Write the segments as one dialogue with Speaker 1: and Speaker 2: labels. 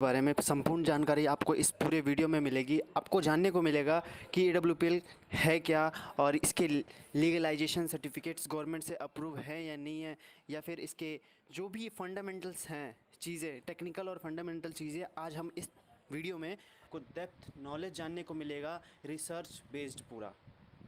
Speaker 1: बारे में संपूर्ण जानकारी आपको इस पूरे वीडियो में मिलेगी। आपको जानने को मिलेगा कि AWPL है क्या और इसके लीगलाइजेशन सर्टिफिकेट्स गवर्नमेंट से अप्रूव है या नहीं है, या फिर इसके जो भी फंडामेंटल्स हैं चीज़ें, टेक्निकल और फंडामेंटल चीज़ें आज हम इस वीडियो में को डेप्थ नॉलेज जानने को मिलेगा, रिसर्च बेस्ड पूरा।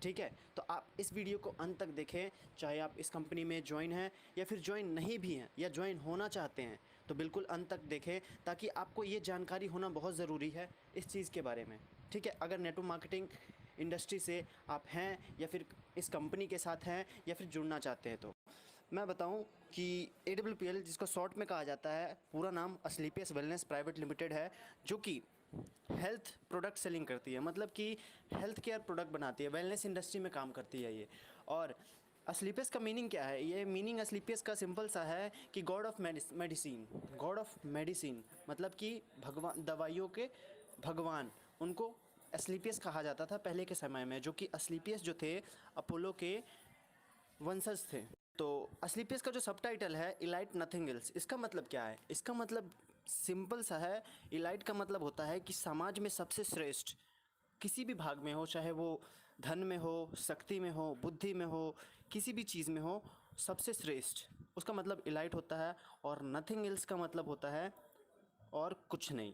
Speaker 1: ठीक है, तो आप इस वीडियो को अंत तक देखें, चाहे आप इस कंपनी में ज्वाइन हैं या फिर ज्वाइन नहीं भी हैं या ज्वाइन होना चाहते हैं, तो बिल्कुल अंत तक देखें ताकि आपको ये जानकारी होना बहुत ज़रूरी है इस चीज़ के बारे में। ठीक है, अगर नेटवर्क मार्केटिंग इंडस्ट्री से आप हैं या फिर इस कंपनी के साथ हैं या फिर जुड़ना चाहते हैं, तो मैं बताऊं कि AWPL, जिसको शॉर्ट में कहा जाता है, पूरा नाम असलीपियस वेलनेस प्राइवेट लिमिटेड है, जो कि हेल्थ प्रोडक्ट सेलिंग करती है, मतलब कि हेल्थ केयर प्रोडक्ट बनाती है, वेलनेस इंडस्ट्री में काम करती है ये। और असलीपियस का मीनिंग क्या है? ये मीनिंग असलीपियस का सिंपल सा है कि God of medicine. God of medicine मतलब कि भगवान, दवाइयों के भगवान, उनको असलीपियस कहा जाता था पहले के समय में, जो कि असलीपियस जो थे अपोलो के वंशज थे। तो असलीपियस का जो सबटाइटल है, इलाइट नथिंग एल्स, इसका मतलब क्या है? इसका मतलब सिंपल सा है। इलाइट का मतलब होता है कि समाज में सबसे श्रेष्ठ, किसी भी भाग में हो, चाहे वो धन में हो, शक्ति में हो, बुद्धि में हो, किसी भी चीज़ में हो, सबसे श्रेष्ठ, उसका मतलब इलाइट होता है। और नथिंग एल्स का मतलब होता है और कुछ नहीं।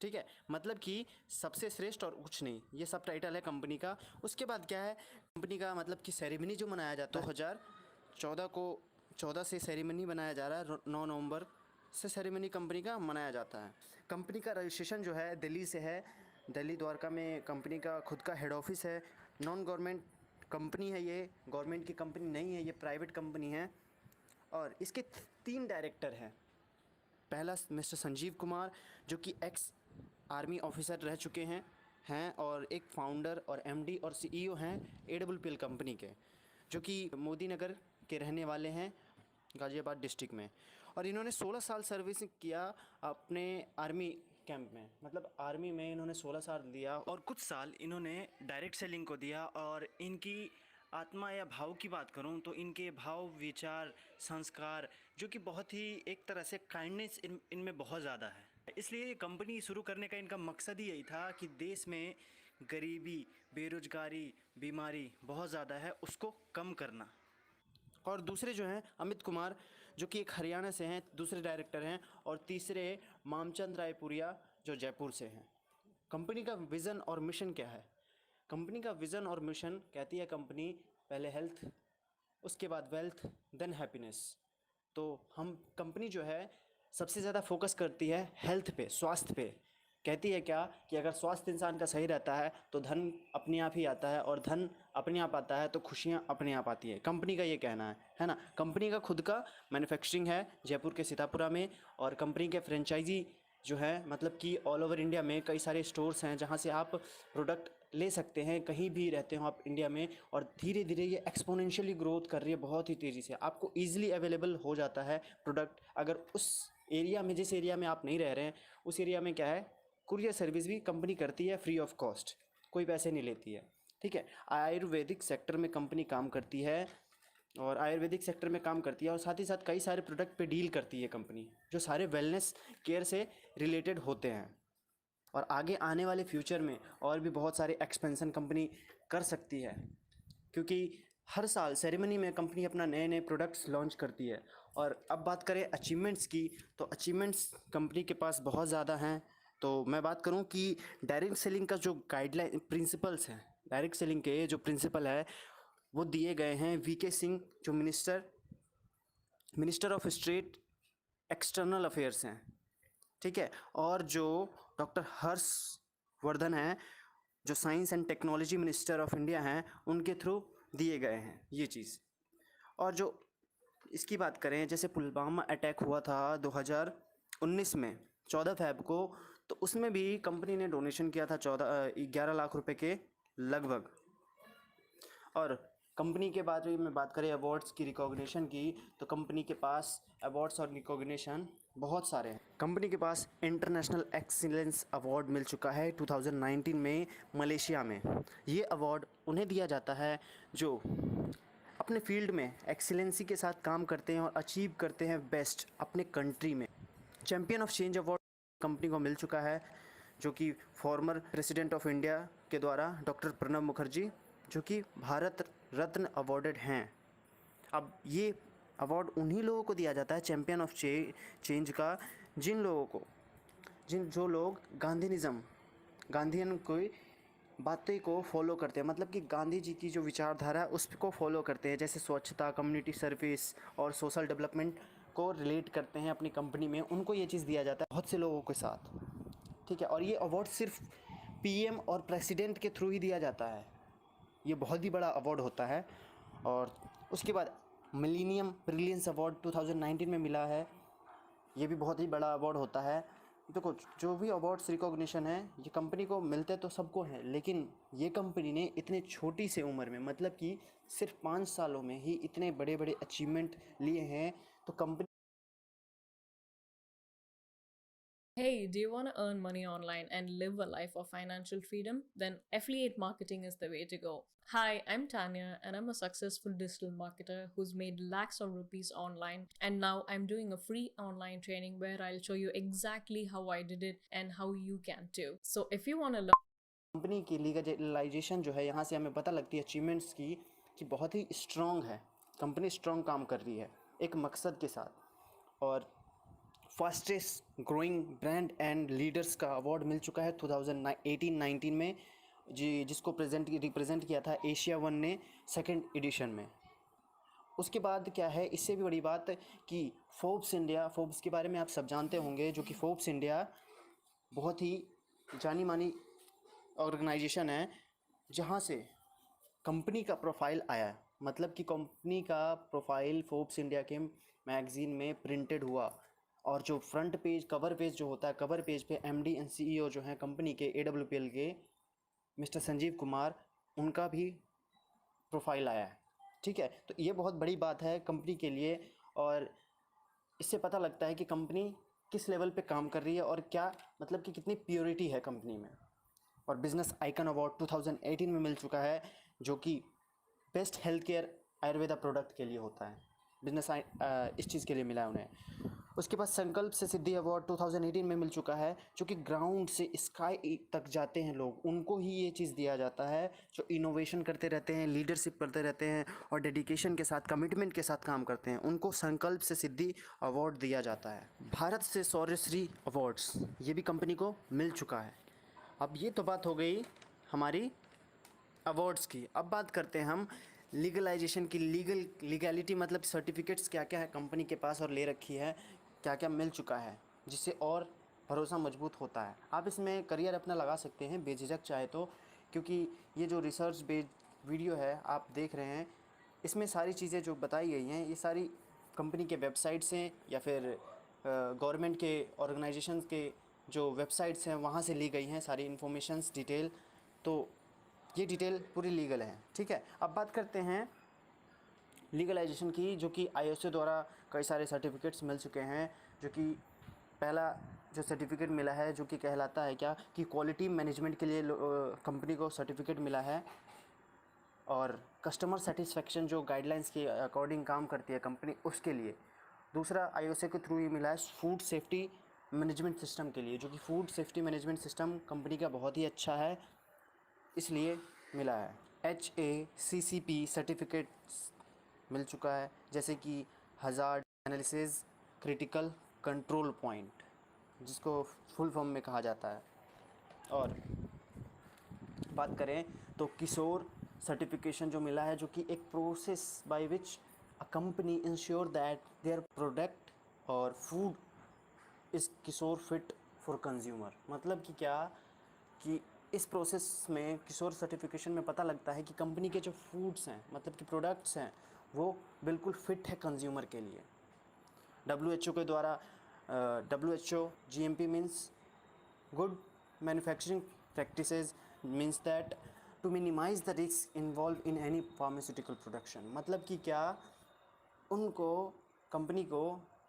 Speaker 1: ठीक है, मतलब कि सबसे श्रेष्ठ और कुछ नहीं, ये सब टाइटल है कंपनी का। उसके बाद क्या है कंपनी का, मतलब कि सेरेमनी जो मनाया जाता है 2014 को, 14 से सेरेमनी मनाया जा रहा है, 9 नवंबर से सेरेमनी कंपनी का मनाया जाता है। कंपनी का रजिस्ट्रेशन जो है दिल्ली से है, दिल्ली द्वारका में कंपनी का खुद का हेड ऑफिस है। नॉन गवर्नमेंट कंपनी है ये, गवर्नमेंट की कंपनी नहीं है, ये प्राइवेट कंपनी है। और इसके 3 डायरेक्टर हैं। पहला मिस्टर संजीव कुमार, जो कि एक्स आर्मी ऑफिसर रह चुके हैं और एक फाउंडर और MD और CEO हैं AWPL कंपनी के, जो कि मोदी नगर के रहने वाले हैं, गाज़ियाबाद डिस्ट्रिक्ट में। और इन्होंने 16 साल सर्विस किया अपने आर्मी कैंप में, मतलब आर्मी में इन्होंने 16 साल दिया, और कुछ साल इन्होंने डायरेक्ट सेलिंग को दिया। और इनकी आत्मा या भाव की बात करूं तो इनके भाव, विचार, संस्कार, जो कि बहुत ही एक तरह से काइंडनेस इनमें बहुत ज़्यादा है। इसलिए ये कंपनी शुरू करने का इनका मकसद ही यही था कि देश में गरीबी, बेरोजगारी, बीमारी बहुत ज़्यादा है, उसको कम करना। और दूसरे जो हैं अमित कुमार, जो कि एक हरियाणा से हैं, दूसरे डायरेक्टर हैं। और तीसरे मामचंद रायपुरिया, जो जयपुर से हैं। कंपनी का विज़न और मिशन क्या है? कंपनी का विज़न और मिशन कहती है कंपनी, पहले हेल्थ, उसके बाद वेल्थ, देन हैप्पीनेस। तो हम कंपनी जो है सबसे ज़्यादा फोकस करती है हेल्थ पे, स्वास्थ्य पे। कहती है क्या कि अगर स्वास्थ्य इंसान का सही रहता है तो धन अपने आप ही आता है, और धन अपने आप आता है तो खुशियाँ अपने आप आती है, कंपनी का ये कहना है ना। कंपनी का खुद का मैन्युफैक्चरिंग है जयपुर के सीतापुरा में, और कंपनी के फ्रेंचाइजी जो है, मतलब कि ऑल ओवर इंडिया में कई सारे स्टोर्स हैं जहाँ से आप प्रोडक्ट ले सकते हैं, कहीं भी रहते हो आप इंडिया में। और धीरे धीरे ये एक्सपोनेंशियली ग्रोथ कर रही है बहुत ही तेज़ी से, आपको ईजिली अवेलेबल हो जाता है प्रोडक्ट। अगर उस एरिया में, जिस एरिया में आप नहीं रह रहे हैं, उस एरिया में क्या है, कुरियर सर्विस भी कंपनी करती है फ्री ऑफ कॉस्ट, कोई पैसे नहीं लेती है। ठीक है, आयुर्वेदिक सेक्टर में कंपनी काम करती है, और आयुर्वेदिक सेक्टर में काम करती है, और साथ ही साथ कई सारे प्रोडक्ट पे डील करती है कंपनी, जो सारे वेलनेस केयर से रिलेटेड होते हैं। और आगे आने वाले फ्यूचर में और भी बहुत सारे एक्सपेंशन कंपनी कर सकती है, क्योंकि हर साल सेरेमनी में कंपनी अपना नए नए प्रोडक्ट्स लॉन्च करती है। और अब बात करें अचीवमेंट्स की, तो अचीवमेंट्स कंपनी के पास बहुत ज़्यादा हैं। तो मैं बात करूं कि डायरेक्ट सेलिंग का जो गाइडलाइन प्रिंसिपल्स हैं, डायरेक्ट सेलिंग के जो प्रिंसिपल है वो दिए गए हैं VK सिंह, जो minister of state external affairs हैं। ठीक है, और जो डॉक्टर हर्षवर्धन हैं, जो science and technology minister of India हैं, उनके थ्रू दिए गए हैं ये चीज़। और जो इसकी बात करें, जैसे पुलवामा अटैक हुआ था 2019 में 14 फरवरी को, तो उसमें भी कंपनी ने डोनेशन किया था 11 लाख रुपए के लगभग। और कंपनी के बारे में बात करें अवार्ड्स की, रिकॉग्निशन की, तो कंपनी के पास अवार्ड्स और रिकॉग्निशन बहुत सारे हैं। कंपनी के पास इंटरनेशनल एक्सीलेंस अवार्ड मिल चुका है 2019 में मलेशिया में। ये अवार्ड उन्हें दिया जाता है जो अपने फील्ड में एक्सीलेंसी के साथ काम करते हैं और अचीव करते हैं बेस्ट अपने कंट्री में। Champion of change award company को मिल चुका है, जो कि फॉर्मर प्रेसिडेंट ऑफ इंडिया के द्वारा डॉक्टर प्रणब मुखर्जी, जो कि भारत रत्न अवॉर्डेड हैं। अब ये अवार्ड उन्हीं लोगों को दिया जाता है, चैम्पियन ऑफ चेंज का, जो लोग गांधीयन कोई बातें को फॉलो करते हैं, मतलब कि गांधी जी की जो विचारधारा है उसको फॉलो करते हैं, जैसे स्वच्छता, कम्युनिटी सर्विस और सोशल डेवलपमेंट को रिलेट करते हैं अपनी कंपनी में, उनको ये चीज़ दिया जाता है बहुत से लोगों के साथ, ठीक है। और ये अवार्ड सिर्फ पीएम और प्रेसिडेंट के थ्रू ही दिया जाता है, ये बहुत ही बड़ा अवार्ड होता है। और उसके बाद मिलीनियम ब्रिलियंस अवार्ड 2019 में मिला है, ये भी बहुत ही बड़ा अवार्ड होता है। देखो, जो भी अवार्ड्स रिकॉग्निशन है ये कंपनी को मिलते तो सबको हैं, लेकिन ये कंपनी ने इतने छोटी से उम्र में, मतलब कि सिर्फ 5 सालों में ही इतने बड़े बड़े अचीवमेंट लिए हैं, तो company
Speaker 2: Hey, do you want to earn money online and live a life of financial freedom? Then affiliate marketing is the way to go. Hi, I'm Tanya, and I'm a successful digital marketer who's made lakhs of rupees online. And now I'm doing a free online training where I'll show you exactly how I did it and how you can too. So if you want to learn,
Speaker 1: company की legalisation जो है, यहाँ से हमें पता लगती है achievements की कि बहुत ही स्ट्रॉन्ग है, कंपनी स्ट्रॉन्ग काम कर रही है एक मकसद के साथ। और fastest growing brand and leaders का अवार्ड मिल चुका है 2018-19 में, जिसको रिप्रेजेंट किया था एशिया वन ने सेकंड एडिशन में। उसके बाद क्या है, इससे भी बड़ी बात कि फोर्ब्स के बारे में आप सब जानते होंगे, जो कि फोर्ब्स इंडिया बहुत ही जानी मानी ऑर्गेनाइजेशन है, जहाँ से कंपनी का प्रोफाइल आया, मतलब कि कंपनी का प्रोफाइल फोर्ब्स इंडिया के मैगज़ीन में प्रिंटेड हुआ। और जो फ्रंट पेज, कवर पेज जो होता है, कवर पेज पे एमडी एंड सीईओ जो हैं कंपनी के, एडब्ल्यूपीएल के मिस्टर संजीव कुमार, उनका भी प्रोफाइल आया है, ठीक है। तो ये बहुत बड़ी बात है कंपनी के लिए, और इससे पता लगता है कि कंपनी किस लेवल पे काम कर रही है और क्या, मतलब कि कितनी प्योरिटी है कंपनी में। और बिजनेस आइकन अवार्ड 2018 में मिल चुका है, जो कि best health care Ayurveda product के लिए होता है, इस चीज़ के लिए मिला है उन्हें। उसके बाद संकल्प से सिद्धि अवार्ड 2018 में मिल चुका है, जो कि ग्राउंड से स्काई तक जाते हैं लोग, उनको ही ये चीज़ दिया जाता है, जो इनोवेशन करते रहते हैं, लीडरशिप करते रहते हैं और डेडिकेशन के साथ, कमिटमेंट के साथ काम करते हैं, उनको संकल्प से सिद्धि अवार्ड दिया जाता है। भारत से शौर्यश्री अवार्ड्स, ये भी कंपनी को मिल चुका है। अब ये तो बात हो गई हमारी अवार्ड्स की। अब बात करते हैं हम लीगलाइजेशन की। लीगैलिटी मतलब सर्टिफिकेट्स क्या क्या है कंपनी के पास और ले रखी है, क्या क्या मिल चुका है, जिससे और भरोसा मजबूत होता है। आप इसमें करियर अपना लगा सकते हैं बेझिझक चाहे तो, क्योंकि ये जो रिसर्च बेस्ड वीडियो है आप देख रहे हैं, इसमें सारी चीज़ें जो बताई गई हैं, ये सारी कंपनी के वेबसाइट से या फिर गवर्नमेंट के ऑर्गेनाइजेशन के जो वेबसाइट्स हैं वहाँ से ली गई हैं सारी इन्फॉर्मेशंस डिटेल। तो ये डिटेल पूरी लीगल है, ठीक है। अब बात करते हैं लीगलाइजेशन की, जो कि आईओसी द्वारा कई सारे सर्टिफिकेट्स मिल चुके हैं, जो कि पहला जो सर्टिफिकेट मिला है, जो कि कहलाता है क्या कि क्वालिटी मैनेजमेंट के लिए कंपनी को सर्टिफिकेट मिला है। और कस्टमर सेटिस्फेक्शन जो गाइडलाइंस के अकॉर्डिंग काम करती है कंपनी, उसके लिए दूसरा आईओसी के थ्रू ही मिला है फूड सेफ्टी मैनेजमेंट सिस्टम के लिए, जो कि food safety management system company का बहुत ही अच्छा है, इसलिए मिला है। HACCP सर्टिफिकेट्स मिल चुका है, जैसे कि hazard analysis critical control point, जिसको फुल फॉर्म में कहा जाता है। और बात करें तो किशोर सर्टिफिकेशन जो मिला है, जो कि एक process by which a company ensure that their product और food is kosher fit for consumer. मतलब कि क्या कि इस प्रोसेस में किशोर सर्टिफिकेशन में पता लगता है कि कंपनी के जो फूड्स हैं, मतलब कि प्रोडक्ट्स हैं, वो बिल्कुल फिट है कंज्यूमर के लिए। WHO के द्वारा WHO GMP means good manufacturing practices, means that to minimise the risk involve in any pharmaceutical production. मतलब कि क्या उनको, कंपनी को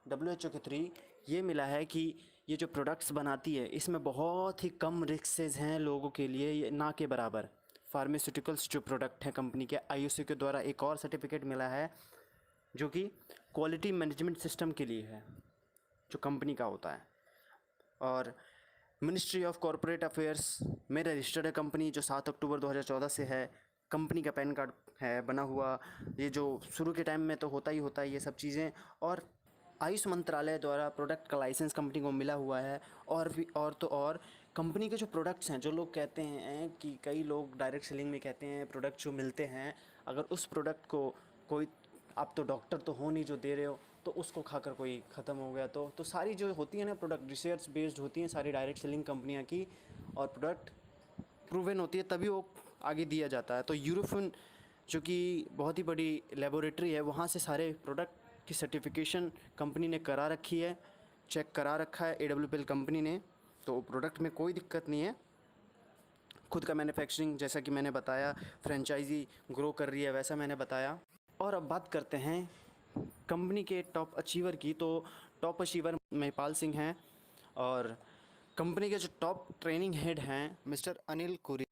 Speaker 1: WHO के थ्रू ये मिला है कि ये जो प्रोडक्ट्स बनाती है इसमें बहुत ही कम रिस्क हैं लोगों के लिए, ये ना के बराबर। फार्मास्यूटिकल्स जो प्रोडक्ट हैं कंपनी के, आईओसी के द्वारा एक और सर्टिफिकेट मिला है, जो कि क्वालिटी मैनेजमेंट सिस्टम के लिए है, जो कंपनी का होता है। और मिनिस्ट्री ऑफ कॉरपोरेट अफेयर्स में रजिस्टर्ड है कंपनी, जो 7 अक्टूबर 2014 से है। कंपनी का पैन कार्ड है बना हुआ, ये जो शुरू के टाइम में तो होता ही होता है ये सब चीज़ें। और आयुष मंत्रालय द्वारा प्रोडक्ट का लाइसेंस कंपनी को मिला हुआ है। और भी और कंपनी के जो प्रोडक्ट्स हैं, जो लोग कहते हैं कि कई लोग डायरेक्ट सेलिंग में कहते हैं प्रोडक्ट जो मिलते हैं, अगर उस प्रोडक्ट को कोई, आप तो डॉक्टर तो हो नहीं जो दे रहे हो, तो उसको खाकर कोई ख़त्म हो गया तो सारी जो होती है ना प्रोडक्ट रिसर्च बेस्ड होती हैं सारी डायरेक्ट सेलिंग कंपनियां की, और प्रोडक्ट प्रूवन होती है तभी वो आगे दिया जाता है। तो यूरोफिन जो कि बहुत ही बड़ी लेबोरेटरी है, वहाँ से सारे प्रोडक्ट की सर्टिफिकेशन कंपनी ने करा रखी है, चेक करा रखा है AWPL कंपनी ने। तो प्रोडक्ट में कोई दिक्कत नहीं है। खुद का मैन्युफैक्चरिंग जैसा कि मैंने बताया, फ्रेंचाइजी ग्रो कर रही है वैसा मैंने बताया। और अब बात करते हैं कंपनी के टॉप अचीवर की। तो टॉप अचीवर महिपाल सिंह हैं, और कंपनी के जो टॉप ट्रेनिंग हेड हैं मिस्टर अनिल कुरी।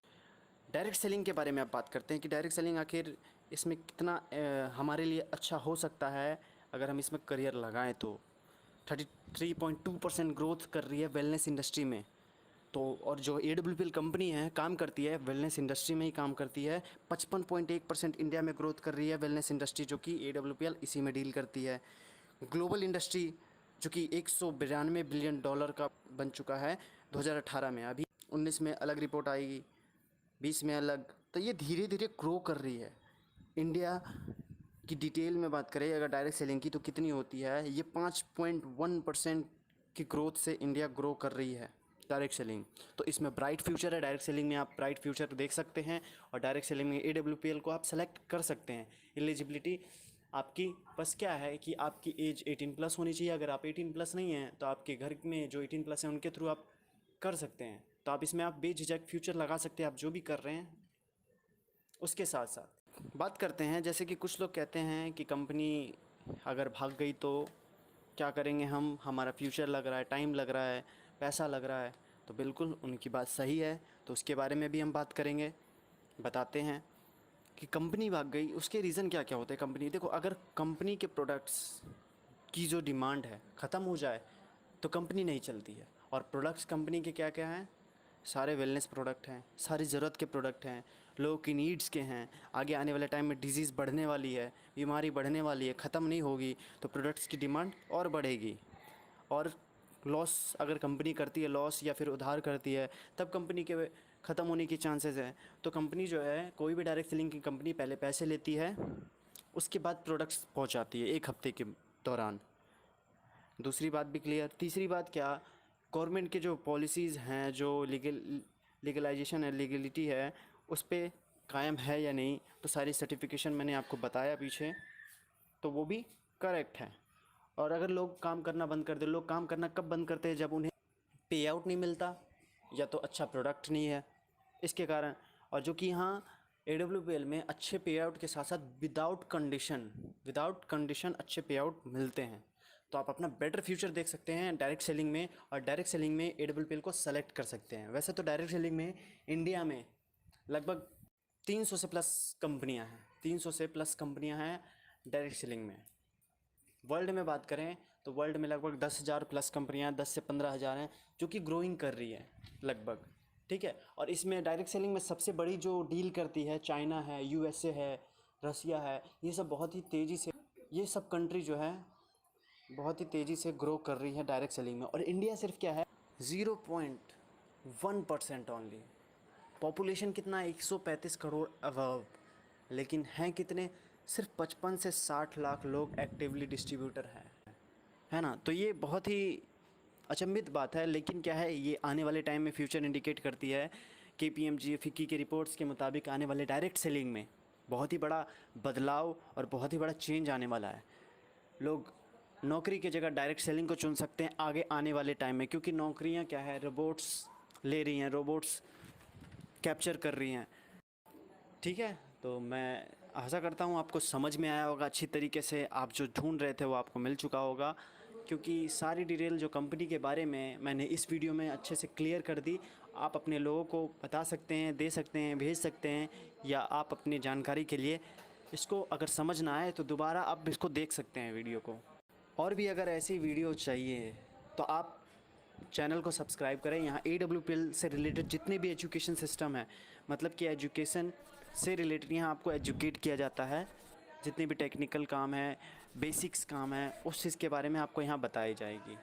Speaker 1: डायरेक्ट सेलिंग के बारे में अब बात करते हैं कि डायरेक्ट सेलिंग आखिर इसमें कितना हमारे लिए अच्छा हो सकता है अगर हम इसमें करियर लगाएं। तो 33.2% ग्रोथ कर रही है वेलनेस इंडस्ट्री में। तो और जो AWPL कंपनी है काम करती है वेलनेस इंडस्ट्री में ही काम करती है। 55.1% इंडिया में ग्रोथ कर रही है वेलनेस इंडस्ट्री, जो कि AWPL इसी में डील करती है। ग्लोबल इंडस्ट्री जो कि $192 बिलियन का बन चुका है 2018 में। अभी 19 में अलग रिपोर्ट आएगी, 20 में अलग। तो ये धीरे धीरे ग्रो कर रही है। इंडिया की डिटेल में बात करें अगर डायरेक्ट सेलिंग की तो कितनी होती है, ये 5.1% की ग्रोथ से इंडिया ग्रो कर रही है डायरेक्ट सेलिंग। तो इसमें ब्राइट फ्यूचर है। डायरेक्ट सेलिंग में आप ब्राइट फ्यूचर देख सकते हैं, और डायरेक्ट सेलिंग में AWPL को आप सेलेक्ट कर सकते हैं। एलिजिबिलिटी आपकी बस क्या है कि आपकी एज 18+ होनी चाहिए। अगर आप 18+ नहीं हैं तो आपके घर में जो 18+ हैं उनके थ्रू आप कर सकते हैं। तो आप इसमें आप बेझिझक फ्यूचर लगा सकते हैं, आप जो भी कर रहे हैं उसके साथ साथ। बात करते हैं जैसे कि कुछ लोग कहते हैं कि कंपनी अगर भाग गई तो क्या करेंगे हम, हमारा फ्यूचर लग रहा है, टाइम लग रहा है, पैसा लग रहा है। तो बिल्कुल उनकी बात सही है, तो उसके बारे में भी हम बात करेंगे, बताते हैं कि कंपनी भाग गई उसके रीज़न क्या क्या होते हैं। कंपनी देखो, अगर कंपनी के प्रोडक्ट्स की जो डिमांड है ख़त्म हो जाए तो कंपनी नहीं चलती है। और प्रोडक्ट्स कंपनी के क्या क्या हैं, सारे वेलनेस प्रोडक्ट हैं, सारी ज़रूरत के प्रोडक्ट हैं, लोगों की नीड्स के हैं। आगे आने वाले टाइम में डिजीज़ बढ़ने वाली है, बीमारी बढ़ने वाली है, ख़त्म नहीं होगी, तो प्रोडक्ट्स की डिमांड और बढ़ेगी। और लॉस अगर कंपनी करती है, लॉस या फिर उधार करती है, तब कंपनी के ख़त्म होने की चांसेस हैं। तो कंपनी जो है, कोई भी डायरेक्ट सेलिंग की कंपनी पहले पैसे लेती है, उसके बाद प्रोडक्ट्स पहुंचाती है 1 हफ्ते के दौरान। दूसरी बात भी क्लियर। तीसरी बात क्या, गवर्नमेंट के जो पॉलिसीज़ हैं, जो लीगलाइजेशन है, लीगलिटी है, उस पर कायम है या नहीं। तो सारी सर्टिफिकेशन मैंने आपको बताया पीछे, तो वो भी करेक्ट है। और अगर लोग काम करना बंद कर दे, लोग काम करना कब बंद करते हैं, जब उन्हें पे आउट नहीं मिलता या तो अच्छा प्रोडक्ट नहीं है, इसके कारण। और जो कि यहाँ AWPL में अच्छे पे आउट के साथ साथ विदाउट कंडीशन अच्छे पे आउट मिलते हैं। तो आप अपना बेटर फ्यूचर देख सकते हैं डायरेक्ट सेलिंग में, और डायरेक्ट सेलिंग में AWPL को सेलेक्ट कर सकते हैं। वैसे तो डायरेक्ट सेलिंग में इंडिया में लगभग 300 से प्लस कंपनियां हैं, 300 से प्लस कंपनियां हैं डायरेक्ट सेलिंग में। वर्ल्ड में बात करें तो वर्ल्ड में लगभग 10,000 प्लस कंपनियां, 10 से 15,000 हैं, जो कि ग्रोइंग कर रही है लगभग। ठीक है। और इसमें डायरेक्ट सेलिंग में सबसे बड़ी जो डील करती है चाइना है, USA है, रसिया है। ये सब बहुत ही तेज़ी से, ये सब कंट्री जो है बहुत ही तेज़ी से ग्रो कर रही है डायरेक्ट सेलिंग में। और इंडिया सिर्फ क्या है, 0.1% ओनली। पॉपुलेशन कितना है, 135 करोड़ अबव, लेकिन हैं कितने, सिर्फ 55 से 60 लाख लोग एक्टिवली डिस्ट्रीब्यूटर हैं, है ना। तो ये बहुत ही अचंभित बात है, लेकिन क्या है, ये आने वाले टाइम में फ्यूचर इंडिकेट करती है। KPMG फिक्की के रिपोर्ट्स के मुताबिक आने वाले डायरेक्ट सेलिंग में बहुत ही बड़ा बदलाव और बहुत ही बड़ा चेंज आने वाला है। लोग नौकरी की जगह डायरेक्ट सेलिंग को चुन सकते हैं आगे आने वाले टाइम में, क्योंकि नौकरियां क्या है, रोबोट्स ले रही हैं, रोबोट्स कैप्चर कर रही हैं। ठीक है। तो मैं आशा करता हूँ आपको समझ में आया होगा अच्छी तरीके से, आप जो ढूंढ रहे थे वो आपको मिल चुका होगा, क्योंकि सारी डिटेल जो कंपनी के बारे में मैंने इस वीडियो में अच्छे से क्लियर कर दी। आप अपने लोगों को बता सकते हैं, दे सकते हैं, भेज सकते हैं, या आप अपनी जानकारी के लिए इसको अगर समझ ना आए तो दोबारा आप इसको देख सकते हैं वीडियो को। और भी अगर ऐसी वीडियो चाहिए तो आप चैनल को सब्सक्राइब करें। यहाँ AWPL से रिलेटेड जितने भी एजुकेशन सिस्टम है, मतलब कि एजुकेशन से रिलेटेड यहाँ आपको एजुकेट किया जाता है। जितने भी टेक्निकल काम है, बेसिक्स काम है, उस चीज़ के बारे में आपको यहाँ बताई जाएगी।